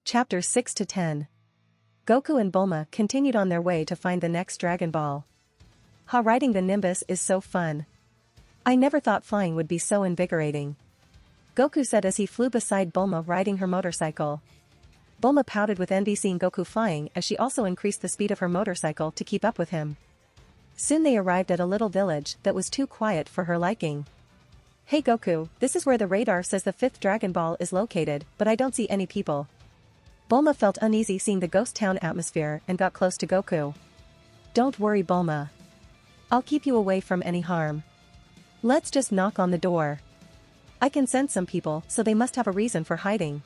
Chapter 6 to 10. Goku and Bulma continued on their way to find the next Dragon Ball. Ha, riding the Nimbus is so fun. I never thought flying would be so invigorating. Goku said as he flew beside Bulma riding her motorcycle. Bulma pouted with envy seeing Goku flying as she also increased the speed of her motorcycle to keep up with him. Soon they arrived at a little village that was too quiet for her liking. Hey Goku, this is where the radar says the 5th Dragon Ball is located, but I don't see any people. Bulma felt uneasy seeing the ghost town atmosphere and got close to Goku. Don't worry Bulma. I'll keep you away from any harm. Let's just knock on the door. I can sense some people, so they must have a reason for hiding.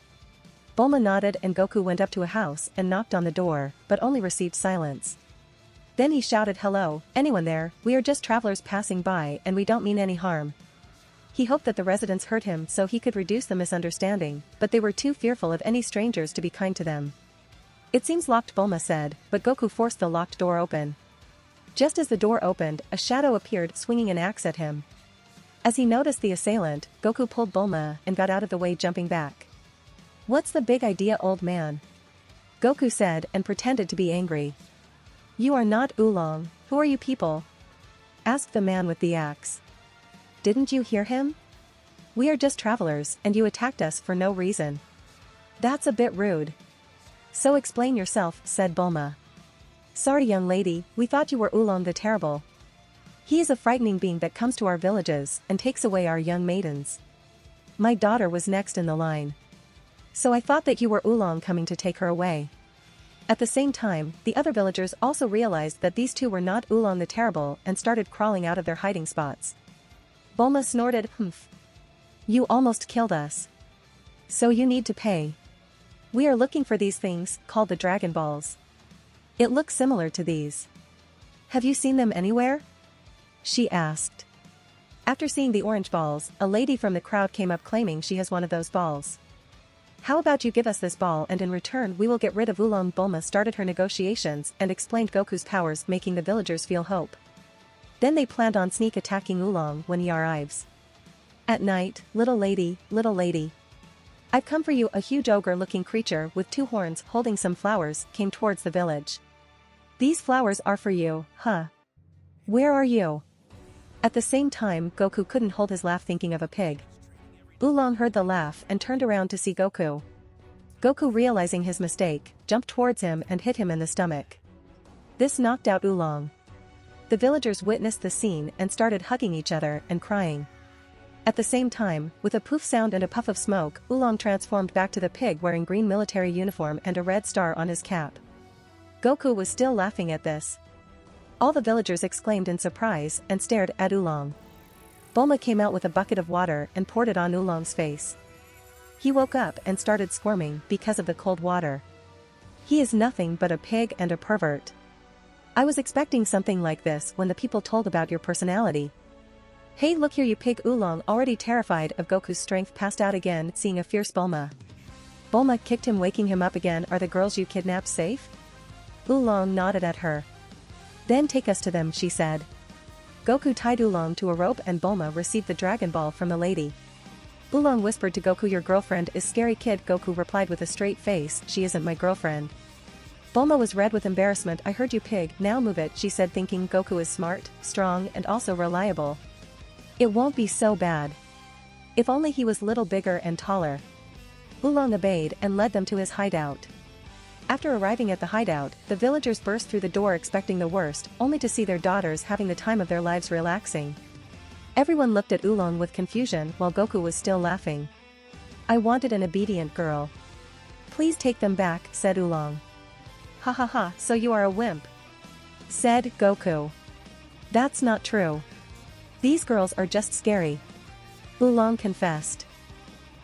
Bulma nodded and Goku went up to a house and knocked on the door, but only received silence. Then he shouted, "Hello, anyone there? We are just travelers passing by and we don't mean any harm." He hoped that the residents heard him so he could reduce the misunderstanding, but they were too fearful of any strangers to be kind to them. It seems locked, Bulma said, but Goku forced the locked door open. Just as the door opened, a shadow appeared swinging an axe at him. As he noticed the assailant, Goku pulled Bulma and got out of the way, jumping back. "What's the big idea, old man?" Goku said and pretended to be angry. "You are not Oolong, who are you people?" asked the man with the axe. "Didn't you hear him? We are just travelers and you attacked us for no reason." "That's a bit rude." "So explain yourself," said Bulma. "Sorry young lady, we thought you were Oolong the Terrible. He is a frightening being that comes to our villages and takes away our young maidens. My daughter was next in the line. So I thought that you were Oolong coming to take her away." At the same time, the other villagers also realized that these two were not Oolong the Terrible and started crawling out of their hiding spots. Bulma snorted, "Humph. You almost killed us. So you need to pay. We are looking for these things, called the Dragon Balls. It looks similar to these. Have you seen them anywhere?" she asked. After seeing the orange balls, a lady from the crowd came up claiming she has one of those balls. "How about you give us this ball and in return we will get rid of Oolong?" Bulma started her negotiations and explained Goku's powers, making the villagers feel hope. Then they planned on sneak attacking Oolong when he arrives. At night, little lady, I've come for you." A huge ogre-looking creature with 2 horns holding some flowers came towards the village. "These flowers are for you, huh? Where are you?" At the same time, Goku couldn't hold his laugh thinking of a pig. Oolong heard the laugh and turned around to see Goku. Goku, realizing his mistake, jumped towards him and hit him in the stomach. This knocked out Oolong. The villagers witnessed the scene and started hugging each other and crying. At the same time, with a poof sound and a puff of smoke, Oolong transformed back to the pig wearing green military uniform and a red star on his cap. Goku was still laughing at this. All the villagers exclaimed in surprise and stared at Oolong. Bulma came out with a bucket of water and poured it on Oolong's face. He woke up and started squirming because of the cold water. He is nothing but a pig and a pervert. I was expecting something like this when the people told about your personality. Hey, look here, you pig. Oolong, already terrified of Goku's strength, passed out again, seeing a fierce Bulma. Bulma kicked him, waking him up again. "Are the girls you kidnapped safe?" Oolong nodded at her. "Then take us to them," she said. Goku tied Oolong to a rope and Bulma received the Dragon Ball from the lady. Oolong whispered to Goku, "Your girlfriend is scary, kid." Goku replied with a straight face, "She isn't my girlfriend." Bulma was red with embarrassment. "I heard you, pig, now move it," she said, thinking Goku is smart, strong and also reliable. It won't be so bad. If only he was little bigger and taller. Oolong obeyed and led them to his hideout. After arriving at the hideout, the villagers burst through the door expecting the worst, only to see their daughters having the time of their lives relaxing. Everyone looked at Oolong with confusion while Goku was still laughing. "I wanted an obedient girl. Please take them back," said Oolong. "Ha ha ha, so you are a wimp," said Goku. "That's not true. These girls are just scary," Oolong confessed.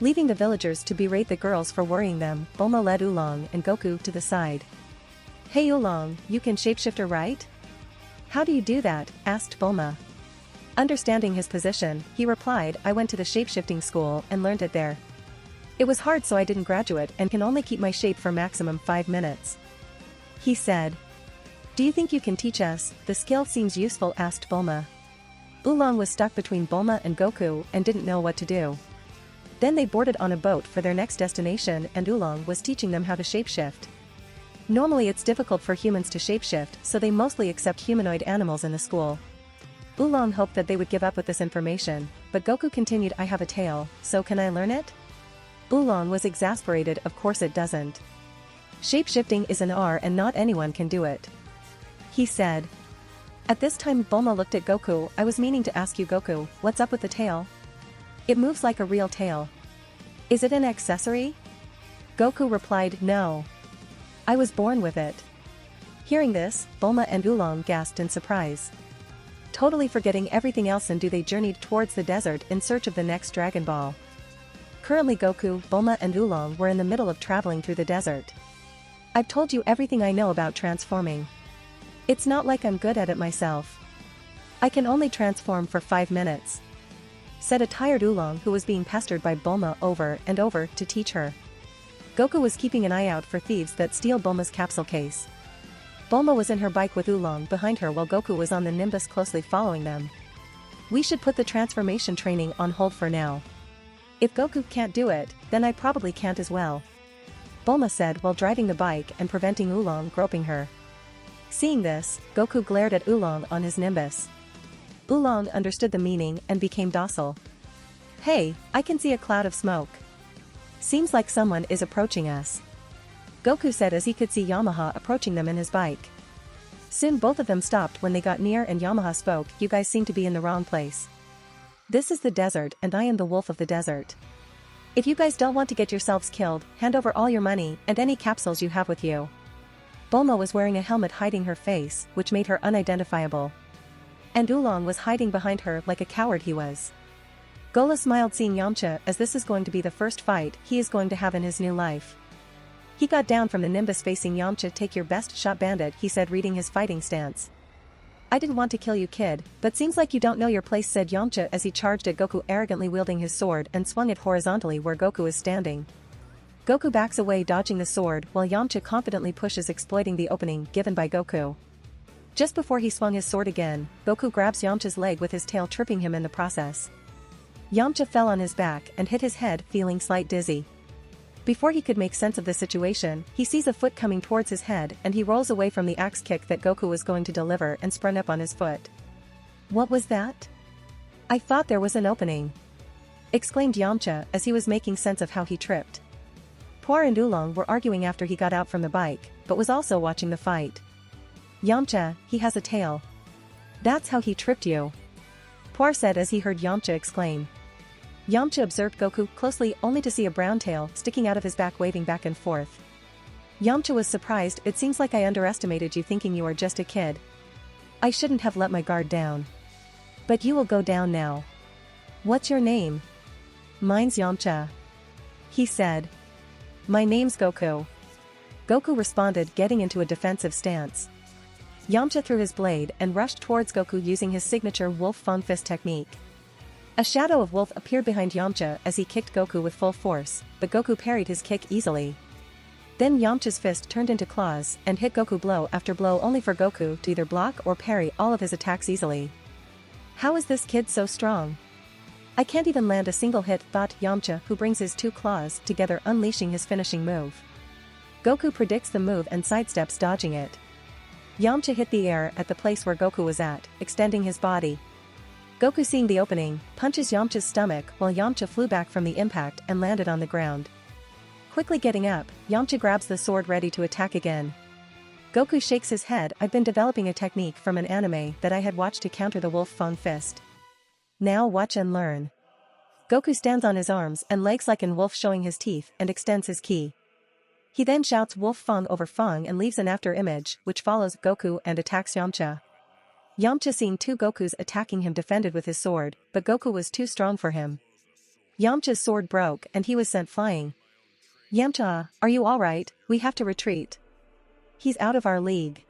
Leaving the villagers to berate the girls for worrying them, Bulma led Oolong and Goku to the side. "Hey Oolong, you can shapeshifter, right?" "How do you do that?" asked Bulma. Understanding his position, he replied, "I went to the shapeshifting school and learned it there. It was hard, so I didn't graduate and can only keep my shape for maximum 5 minutes. He said. "Do you think you can teach us? The skill seems useful," asked Bulma. Oolong was stuck between Bulma and Goku and didn't know what to do. Then they boarded on a boat for their next destination and Oolong was teaching them how to shapeshift. Normally it's difficult for humans to shapeshift, so they mostly accept humanoid animals in the school. Oolong hoped that they would give up with this information, but Goku continued, I have a tail, so can I learn it? Oolong was exasperated, of course it doesn't. Shapeshifting is an art and not anyone can do it. He said. At this time Bulma looked at Goku. I was meaning to ask you Goku, what's up with the tail? It moves like a real tail. Is it an accessory? Goku replied, no. I was born with it. Hearing this, Bulma and Oolong gasped in surprise. Totally forgetting everything else they journeyed towards the desert in search of the next Dragon Ball. Currently Goku, Bulma and Oolong were in the middle of traveling through the desert. I've told you everything I know about transforming. It's not like I'm good at it myself. I can only transform for 5 minutes. Said a tired Oolong who was being pestered by Bulma over and over to teach her. Goku was keeping an eye out for thieves that steal Bulma's capsule case. Bulma was in her bike with Oolong behind her while Goku was on the Nimbus closely following them. We should put the transformation training on hold for now. If Goku can't do it, then I probably can't as well. Bulma said while driving the bike and preventing Oolong groping her. Seeing this, Goku glared at Oolong on his Nimbus. Oolong understood the meaning and became docile. Hey, I can see a cloud of smoke. Seems like someone is approaching us. Goku said as he could see Yamaha approaching them in his bike. Soon both of them stopped when they got near and Yamaha spoke, you guys seem to be in the wrong place. This is the desert and I am the wolf of the desert. If you guys don't want to get yourselves killed, hand over all your money and any capsules you have with you. Bulma was wearing a helmet hiding her face, which made her unidentifiable. And Oolong was hiding behind her like a coward he was. Gola smiled seeing Yamcha as this is going to be the first fight he is going to have in his new life. He got down from the Nimbus facing Yamcha. Take your best shot, bandit, he said, reading his fighting stance. I didn't want to kill you, kid, but seems like you don't know your place, said Yamcha as he charged at Goku, arrogantly wielding his sword and swung it horizontally where Goku is standing. Goku backs away dodging the sword while Yamcha confidently pushes, exploiting the opening given by Goku. Just before he swung his sword again, Goku grabs Yamcha's leg with his tail, tripping him in the process. Yamcha fell on his back and hit his head, feeling slight dizzy. Before he could make sense of the situation, he sees a foot coming towards his head and he rolls away from the axe kick that Goku was going to deliver and sprung up on his foot. What was that? I thought there was an opening, exclaimed Yamcha as he was making sense of how he tripped. Poir and Oolong were arguing after he got out from the bike, but was also watching the fight. Yamcha, he has a tail. That's how he tripped you, Poir said as he heard Yamcha exclaim. Yamcha observed Goku closely only to see a brown tail sticking out of his back, waving back and forth. Yamcha was surprised. It seems like I underestimated you, thinking you are just a kid. I shouldn't have let my guard down. But you will go down now. What's your name? Mine's Yamcha, he said. My name's Goku. Goku responded, getting into a defensive stance. Yamcha threw his blade and rushed towards Goku using his signature Wolf Fang Fist technique. A shadow of wolf appeared behind Yamcha as he kicked Goku with full force, but Goku parried his kick easily. Then Yamcha's fist turned into claws and hit Goku blow after blow, only for Goku to either block or parry all of his attacks easily. How is this kid so strong? I can't even land a single hit, thought Yamcha, who brings his 2 claws together, unleashing his finishing move. Goku predicts the move and sidesteps, dodging it. Yamcha hit the air at the place where Goku was at, extending his body. Goku, seeing the opening, punches Yamcha's stomach while Yamcha flew back from the impact and landed on the ground. Quickly getting up, Yamcha grabs the sword ready to attack again. Goku shakes his head. I've been developing a technique from an anime that I had watched to counter the Wolf Fang Fist. Now watch and learn. Goku stands on his arms and legs like an wolf, showing his teeth, and extends his ki. He then shouts Wolf Fang over Fang and leaves an after image, which follows Goku and attacks Yamcha. Yamcha, seeing 2 Gokus attacking him, defended with his sword, but Goku was too strong for him. Yamcha's sword broke and he was sent flying. Yamcha, are you alright? We have to retreat. He's out of our league.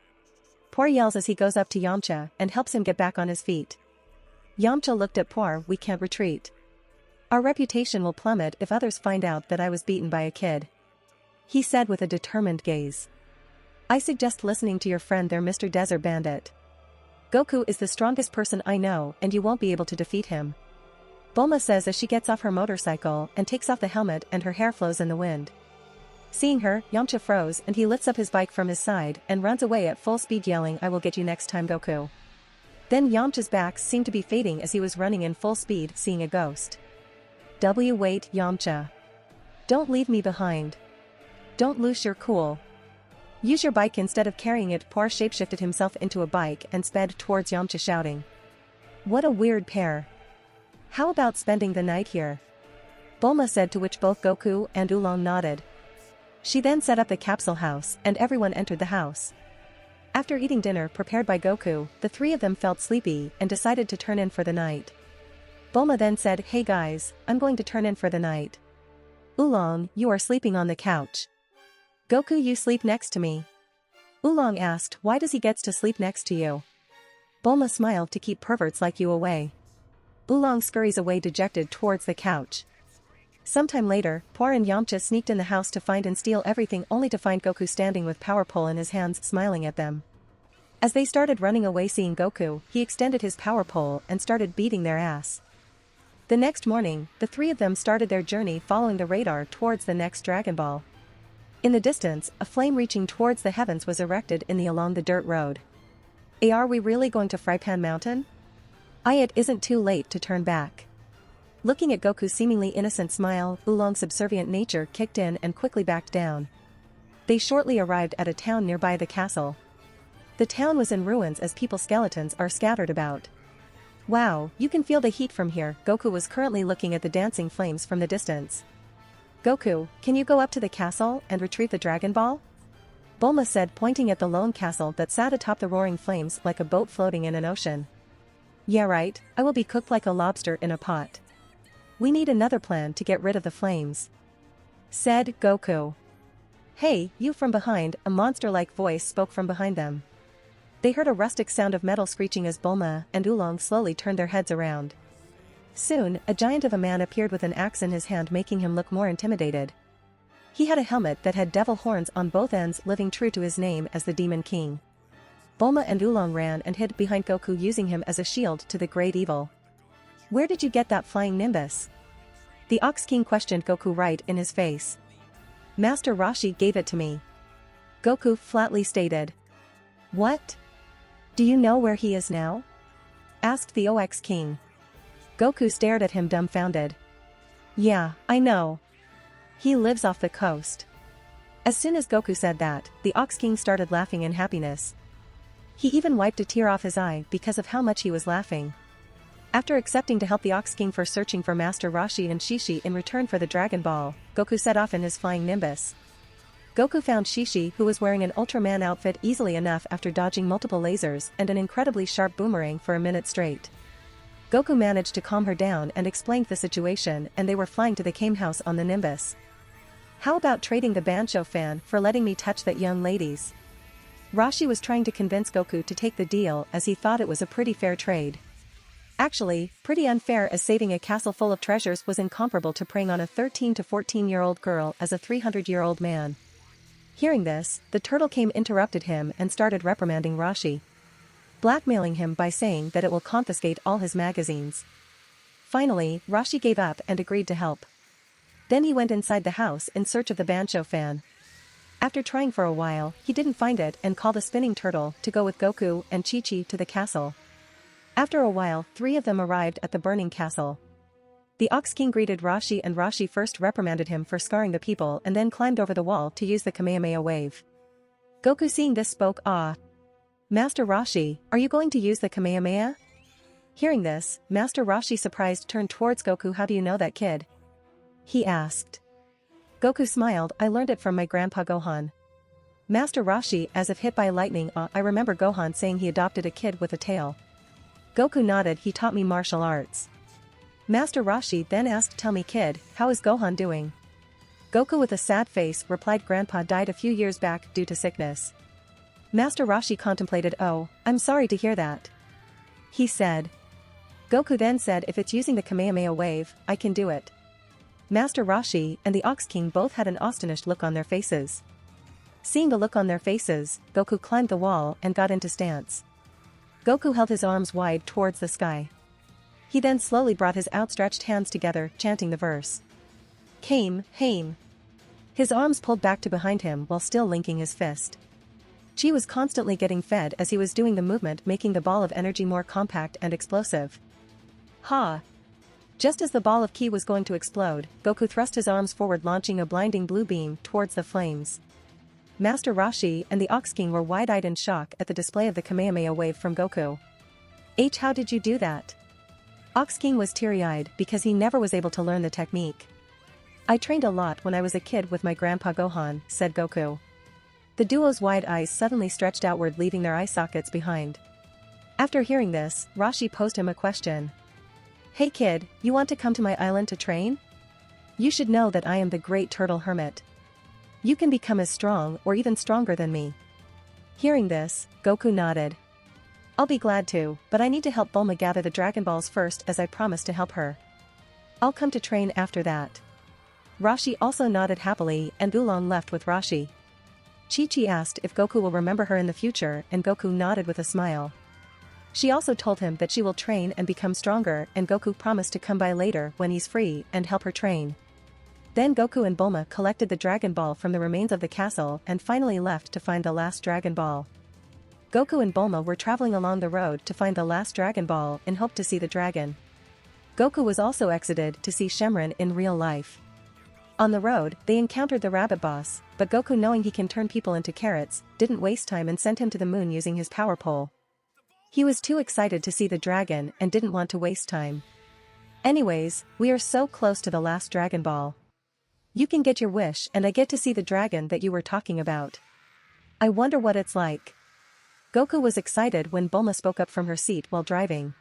Poir yells as he goes up to Yamcha and helps him get back on his feet. Yamcha looked at Poir. We can't retreat. Our reputation will plummet if others find out that I was beaten by a kid, he said with a determined gaze. I suggest listening to your friend there, Mr. Desert Bandit. Goku is the strongest person I know and you won't be able to defeat him. Bulma says as she gets off her motorcycle and takes off the helmet and her hair flows in the wind. Seeing her, Yamcha froze and he lifts up his bike from his side and runs away at full speed yelling, "I will get you next time, Goku." Then Yamcha's back seemed to be fading as he was running in full speed, seeing a ghost. Wait, Yamcha. Don't leave me behind. Don't lose your cool. Use your bike instead of carrying it. Poor shapeshifted himself into a bike and sped towards Yamcha shouting. What a weird pair. How about spending the night here? Bulma said, to which both Goku and Oolong nodded. She then set up the capsule house and everyone entered the house. After eating dinner prepared by Goku, the three of them felt sleepy and decided to turn in for the night. Bulma then said, "Hey guys, I'm going to turn in for the night. Oolong, you are sleeping on the couch. Goku, you sleep next to me." Oolong asked, "Why does he gets to sleep next to you?" Bulma smiled, "To keep perverts like you away." Oolong scurries away dejected towards the couch. Sometime later, Poir and Yamcha sneaked in the house to find and steal everything, only to find Goku standing with power pole in his hands smiling at them. As they started running away, seeing Goku, he extended his power pole and started beating their ass. The next morning, the three of them started their journey following the radar towards the next Dragon Ball. In the distance, a flame reaching towards the heavens was erected along the dirt road. Are we really going to Frypan Mountain? It isn't too late to turn back. Looking at Goku's seemingly innocent smile, Oolong's subservient nature kicked in and quickly backed down. They shortly arrived at a town nearby the castle. The town was in ruins as people skeletons are scattered about. Wow, you can feel the heat from here. Goku was currently looking at the dancing flames from the distance. Goku, can you go up to the castle and retrieve the Dragon Ball? Bulma said, pointing at the lone castle that sat atop the roaring flames like a boat floating in an ocean. Yeah right, I will be cooked like a lobster in a pot. We need another plan to get rid of the flames, said Goku. Hey, you, from behind, a monster-like voice spoke from behind them. They heard a rustic sound of metal screeching as Bulma and Oolong slowly turned their heads around. Soon, a giant of a man appeared with an axe in his hand, making him look more intimidated. He had a helmet that had devil horns on both ends, living true to his name as the Demon King. Bulma and Oolong ran and hid behind Goku, using him as a shield to the great evil. Where did you get that flying nimbus? The Ox King questioned Goku right in his face. Master Roshi gave it to me, Goku flatly stated. What? Do you know where he is now? Asked the Ox King. Goku stared at him dumbfounded. Yeah, I know. He lives off the coast. As soon as Goku said that, the Ox King started laughing in happiness. He even wiped a tear off his eye because of how much he was laughing. After accepting to help the Ox King for searching for Master Roshi and Shishi in return for the Dragon Ball, Goku set off in his flying nimbus. Goku found Shishi, who was wearing an Ultraman outfit, easily enough after dodging multiple lasers and an incredibly sharp boomerang for a minute straight. Goku managed to calm her down and explained the situation, and they were flying to the Kame house on the Nimbus. How about trading the Bancho fan for letting me touch that young ladies? Roshi was trying to convince Goku to take the deal as he thought it was a pretty fair trade. Actually, pretty unfair, as saving a castle full of treasures was incomparable to preying on a 13 to 14-year-old girl as a 300-year-old man. Hearing this, the Turtle King interrupted him and started reprimanding Roshi, blackmailing him by saying that it will confiscate all his magazines. Finally, Roshi gave up and agreed to help. Then he went inside the house in search of the Bancho fan. After trying for a while, he didn't find it and called a spinning turtle to go with Goku and Chi-Chi to the castle. After a while, three of them arrived at the burning castle. The Ox King greeted Roshi, and Roshi first reprimanded him for scarring the people and then climbed over the wall to use the Kamehameha wave. Goku, seeing this, spoke, Master Roshi, are you going to use the Kamehameha? Hearing this, Master Roshi, surprised, turned towards Goku. How do you know that, kid? He asked. Goku smiled. I learned it from my grandpa Gohan. Master Roshi, as if hit by lightning, I remember Gohan saying he adopted a kid with a tail. Goku nodded. He taught me martial arts. Master Roshi then asked, tell me, kid, how is Gohan doing? Goku, with a sad face, replied, Grandpa died a few years back due to sickness. Master Roshi contemplated. Oh, I'm sorry to hear that, he said. Goku then said, if it's using the Kamehameha wave, I can do it. Master Roshi and the Ox King both had an astonished look on their faces. Seeing the look on their faces, Goku climbed the wall and got into stance. Goku held his arms wide towards the sky. He then slowly brought his outstretched hands together, chanting the verse. Came, Haim. His arms pulled back to behind him while still linking his fist. Chi was constantly getting fed as he was doing the movement, making the ball of energy more compact and explosive. Ha! Just as the ball of ki was going to explode, Goku thrust his arms forward, launching a blinding blue beam towards the flames. Master Roshi and the Ox King were wide-eyed in shock at the display of the Kamehameha wave from Goku. How did you do that? Ox King was teary-eyed because he never was able to learn the technique. I trained a lot when I was a kid with my grandpa Gohan, said Goku. The duo's wide eyes suddenly stretched outward, leaving their eye sockets behind. After hearing this, Roshi posed him a question. Hey kid, you want to come to my island to train? You should know that I am the great turtle hermit. You can become as strong or even stronger than me. Hearing this, Goku nodded. I'll be glad to, but I need to help Bulma gather the Dragon Balls first, as I promised to help her. I'll come to train after that. Roshi also nodded happily, and Oolong left with Roshi. Chi-Chi asked if Goku will remember her in the future, and Goku nodded with a smile. She also told him that she will train and become stronger, and Goku promised to come by later when he's free and help her train. Then Goku and Bulma collected the Dragon Ball from the remains of the castle and finally left to find the last Dragon Ball. Goku and Bulma were traveling along the road to find the last Dragon Ball in hope to see the dragon. Goku was also exited to see Shenron in real life. On the road, they encountered the rabbit boss, but Goku, knowing he can turn people into carrots, didn't waste time and sent him to the moon using his power pole. He was too excited to see the dragon and didn't want to waste time. Anyways, we are so close to the last Dragon Ball. You can get your wish and I get to see the dragon that you were talking about. I wonder what it's like. Goku was excited when Bulma spoke up from her seat while driving.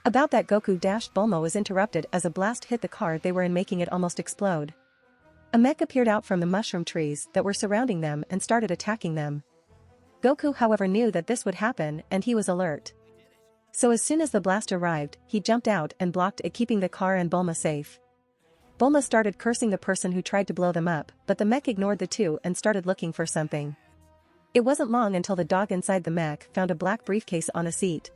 About that, Bulma was interrupted as a blast hit the car they were in, making it almost explode. A mech appeared out from the mushroom trees that were surrounding them and started attacking them. Goku, however, knew that this would happen and he was alert. So as soon as the blast arrived, he jumped out and blocked it, keeping the car and Bulma safe. Bulma started cursing the person who tried to blow them up, but the mech ignored the two and started looking for something. It wasn't long until the dog inside the mech found a black briefcase on a seat.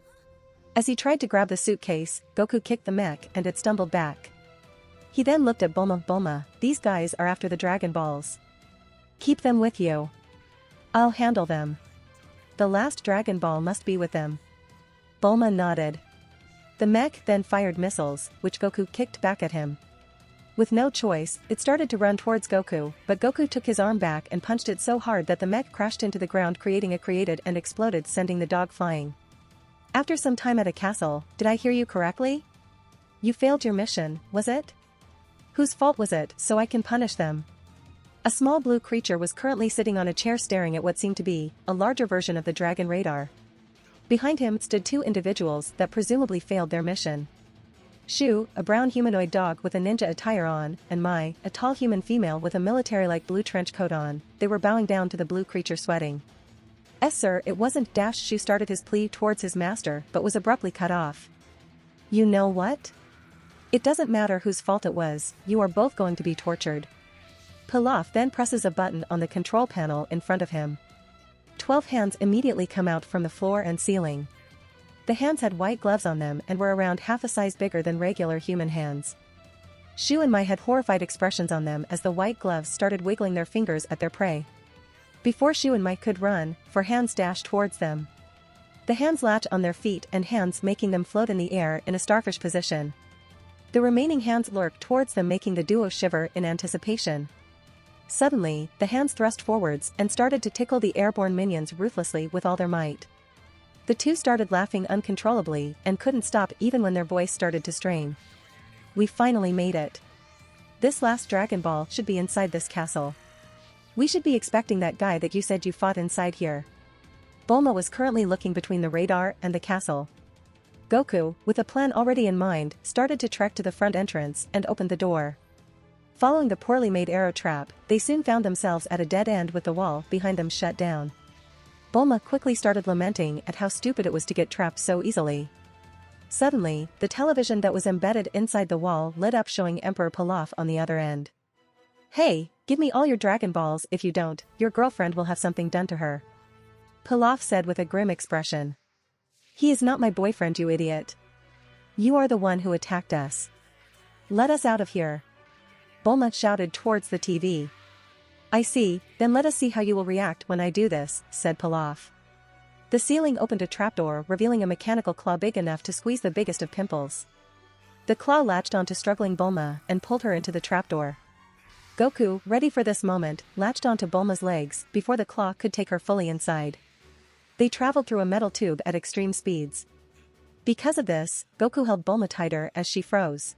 As he tried to grab the suitcase, Goku kicked the mech and it stumbled back. He then looked at Bulma. Bulma, these guys are after the Dragon Balls. Keep them with you. I'll handle them. The last Dragon Ball must be with them. Bulma nodded. The mech then fired missiles, which Goku kicked back at him. With no choice, it started to run towards Goku, but Goku took his arm back and punched it so hard that the mech crashed into the ground, creating a created and exploded, sending the dog flying. After some time at a castle, did I hear you correctly? You failed your mission, was it? Whose fault was it, so I can punish them? A small blue creature was currently sitting on a chair staring at what seemed to be a larger version of the dragon radar. Behind him stood two individuals that presumably failed their mission. Shu, a brown humanoid dog with a ninja attire on, and Mai, a tall human female with a military-like blue trench coat on. They were bowing down to the blue creature, sweating. Sir, it wasn't. Shu started his plea towards his master but was abruptly cut off. You know what? It doesn't matter whose fault it was, you are both going to be tortured. Pilaf then presses a button on the control panel in front of him. 12 hands immediately come out from the floor and ceiling. The hands had white gloves on them and were around half a size bigger than regular human hands. Shu and Mai had horrified expressions on them as the white gloves started wiggling their fingers at their prey. Before Shu and Mai could run, 4 hands dashed towards them. The hands latch on their feet and hands, making them float in the air in a starfish position. The remaining hands lurked towards them, making the duo shiver in anticipation. Suddenly, the hands thrust forwards and started to tickle the airborne minions ruthlessly with all their might. The two started laughing uncontrollably and couldn't stop even when their voice started to strain. We finally made it. This last Dragon Ball should be inside this castle. We should be expecting that guy that you said you fought inside here. Bulma was currently looking between the radar and the castle. Goku, with a plan already in mind, started to trek to the front entrance and opened the door. Following the poorly made arrow trap, they soon found themselves at a dead end with the wall behind them shut down. Bulma quickly started lamenting at how stupid it was to get trapped so easily. Suddenly, the television that was embedded inside the wall lit up, showing Emperor Pilaf on the other end. Hey, give me all your Dragon Balls. If you don't, your girlfriend will have something done to her. Pilaf said with a grim expression. He is not my boyfriend, you idiot. You are the one who attacked us. Let us out of here. Bulma shouted towards the TV. I see, then let us see how you will react when I do this, said Pilaf. The ceiling opened a trapdoor revealing a mechanical claw big enough to squeeze the biggest of pimples. The claw latched onto struggling Bulma and pulled her into the trapdoor. Goku, ready for this moment, latched onto Bulma's legs before the claw could take her fully inside. They traveled through a metal tube at extreme speeds. Because of this, Goku held Bulma tighter as she froze.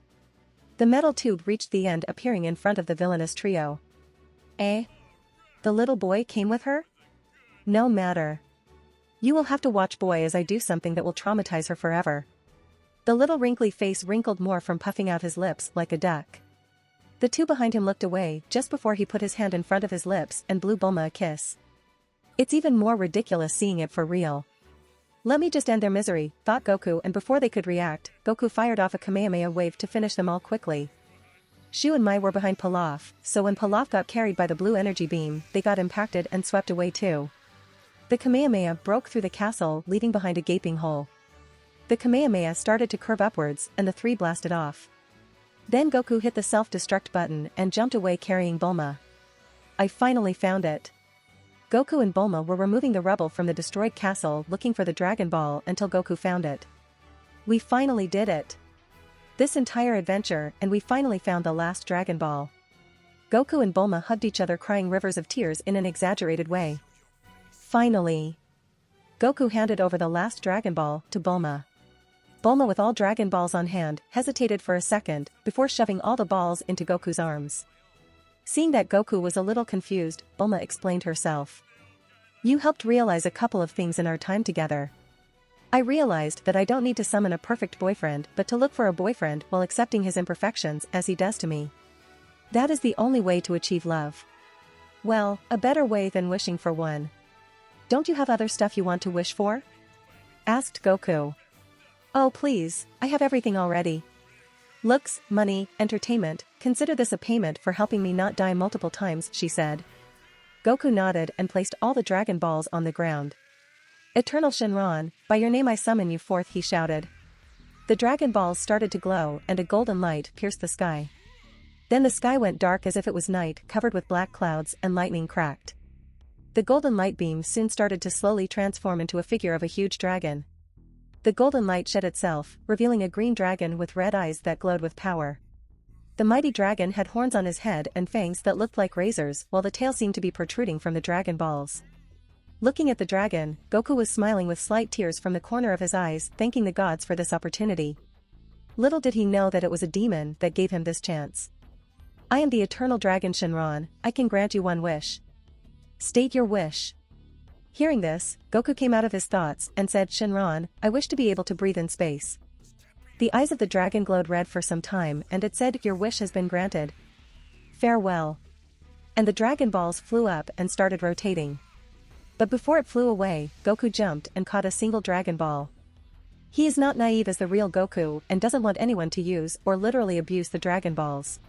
The metal tube reached the end, appearing in front of the villainous trio. Eh? The little boy came with her? No matter. You will have to watch boy as I do something that will traumatize her forever. The little wrinkly face wrinkled more from puffing out his lips like a duck. The two behind him looked away just before he put his hand in front of his lips and blew Bulma a kiss. It's even more ridiculous seeing it for real. Let me just end their misery, thought Goku, and before they could react, Goku fired off a Kamehameha wave to finish them all quickly. Shu and Mai were behind Pilaf, so when Pilaf got carried by the blue energy beam, they got impacted and swept away too. The Kamehameha broke through the castle, leaving behind a gaping hole. The Kamehameha started to curve upwards and the three blasted off. Then Goku hit the self-destruct button and jumped away carrying Bulma. I finally found it. Goku and Bulma were removing the rubble from the destroyed castle looking for the Dragon Ball until Goku found it. We finally did it. This entire adventure, and we finally found the last Dragon Ball. Goku and Bulma hugged each other, crying rivers of tears in an exaggerated way. Finally. Goku handed over the last Dragon Ball to Bulma. Bulma, with all Dragon Balls on hand, hesitated for a second before shoving all the balls into Goku's arms. Seeing that Goku was a little confused, Bulma explained herself. You helped realize a couple of things in our time together. I realized that I don't need to summon a perfect boyfriend but to look for a boyfriend while accepting his imperfections as he does to me. That is the only way to achieve love. Well, a better way than wishing for one. Don't you have other stuff you want to wish for? Asked Goku. Oh please, I have everything already. Looks, money, entertainment, consider this a payment for helping me not die multiple times, she said. Goku nodded and placed all the Dragon Balls on the ground. Eternal Shinron, by your name I summon you forth, he shouted. The Dragon Balls started to glow and a golden light pierced the sky. Then the sky went dark as if it was night, covered with black clouds, and lightning cracked. The golden light beam soon started to slowly transform into a figure of a huge dragon. The golden light shed itself, revealing a green dragon with red eyes that glowed with power. The mighty dragon had horns on his head and fangs that looked like razors, while the tail seemed to be protruding from the Dragon Balls. Looking at the dragon, Goku was smiling with slight tears from the corner of his eyes, thanking the gods for this opportunity. Little did he know that it was a demon that gave him this chance. I am the eternal dragon Shinron, I can grant you one wish. State your wish. Hearing this, Goku came out of his thoughts and said, Shinron, I wish to be able to breathe in space. The eyes of the dragon glowed red for some time and it said, your wish has been granted. Farewell. And the Dragon Balls flew up and started rotating. But before it flew away, Goku jumped and caught a single Dragon Ball. He is not naive as the real Goku and doesn't want anyone to use or literally abuse the Dragon Balls.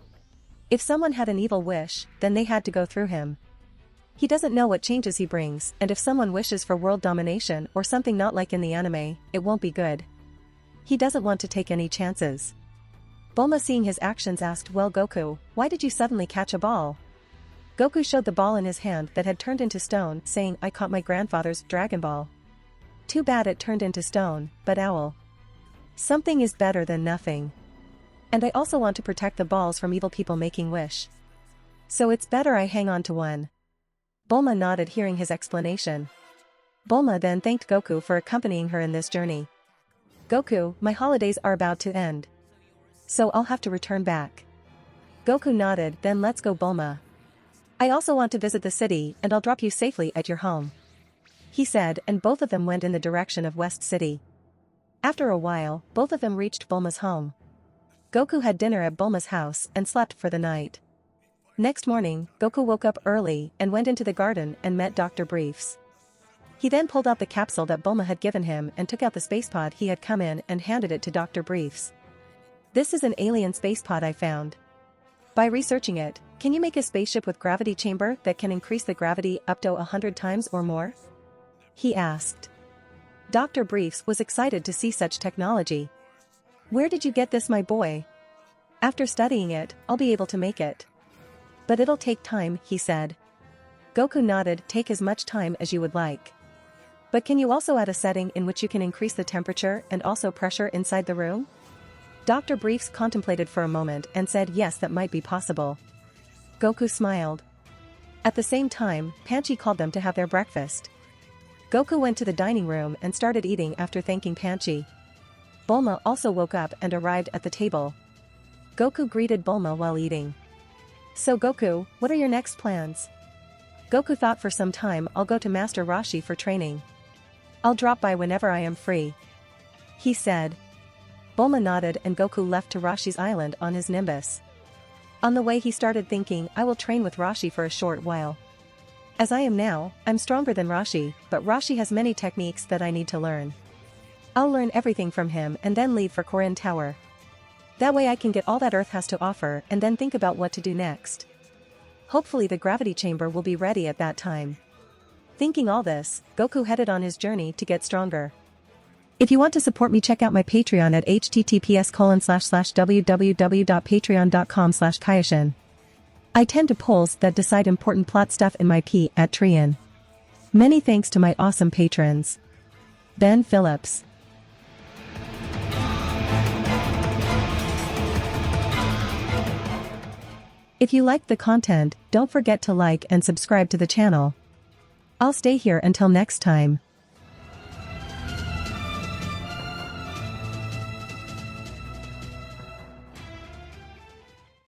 If someone had an evil wish, then they had to go through him. He doesn't know what changes he brings, and if someone wishes for world domination or something not like in the anime, it won't be good. He doesn't want to take any chances. Bulma, seeing his actions, asked, well Goku, why did you suddenly catch a ball? Goku showed the ball in his hand that had turned into stone, saying, I caught my grandfather's Dragon Ball. Too bad it turned into stone, but owl. Something is better than nothing. And I also want to protect the balls from evil people making wish. So it's better I hang on to one. Bulma nodded, hearing his explanation. Bulma then thanked Goku for accompanying her in this journey. Goku, my holidays are about to end. So I'll have to return back. Goku nodded, then let's go Bulma. I also want to visit the city and I'll drop you safely at your home. He said, and both of them went in the direction of West City. After a while, both of them reached Bulma's home. Goku had dinner at Bulma's house and slept for the night. Next morning, Goku woke up early and went into the garden and met Dr. Briefs. He then pulled out the capsule that Bulma had given him and took out the space pod he had come in and handed it to Dr. Briefs. This is an alien space pod I found. By researching it, can you make a spaceship with gravity chamber that can increase the gravity up to 100 times or more? He asked. Dr. Briefs was excited to see such technology. Where did you get this, my boy? After studying it, I'll be able to make it. But it'll take time, he said. Goku nodded. Take as much time as you would like. But can you also add a setting in which you can increase the temperature and also pressure inside the room? Dr. Briefs contemplated for a moment and said yes, that might be possible. Goku smiled. At the same time, Panchi called them to have their breakfast. Goku went to the dining room and started eating after thanking Panchi. Bulma also woke up and arrived at the table. Goku greeted Bulma while eating. So Goku, what are your next plans? Goku thought for some time. I'll go to Master Roshi for training. I'll drop by whenever I am free, he said. Bulma nodded and Goku left to Roshi's island on his Nimbus. On the way he started thinking, I will train with Roshi for a short while. As I am now, I'm stronger than Roshi, but Roshi has many techniques that I need to learn. I'll learn everything from him and then leave for Korin Tower. That way I can get all that Earth has to offer and then think about what to do next. Hopefully the gravity chamber will be ready at that time. Thinking all this, Goku headed on his journey to get stronger. If you want to support me, check out my Patreon at https://www.patreon.com/Kaioshin. I tend to polls that decide important plot stuff in my P at Trian. Many thanks to my awesome patrons. Ben Phillips. If you liked the content, don't forget to like and subscribe to the channel. I'll stay here until next time.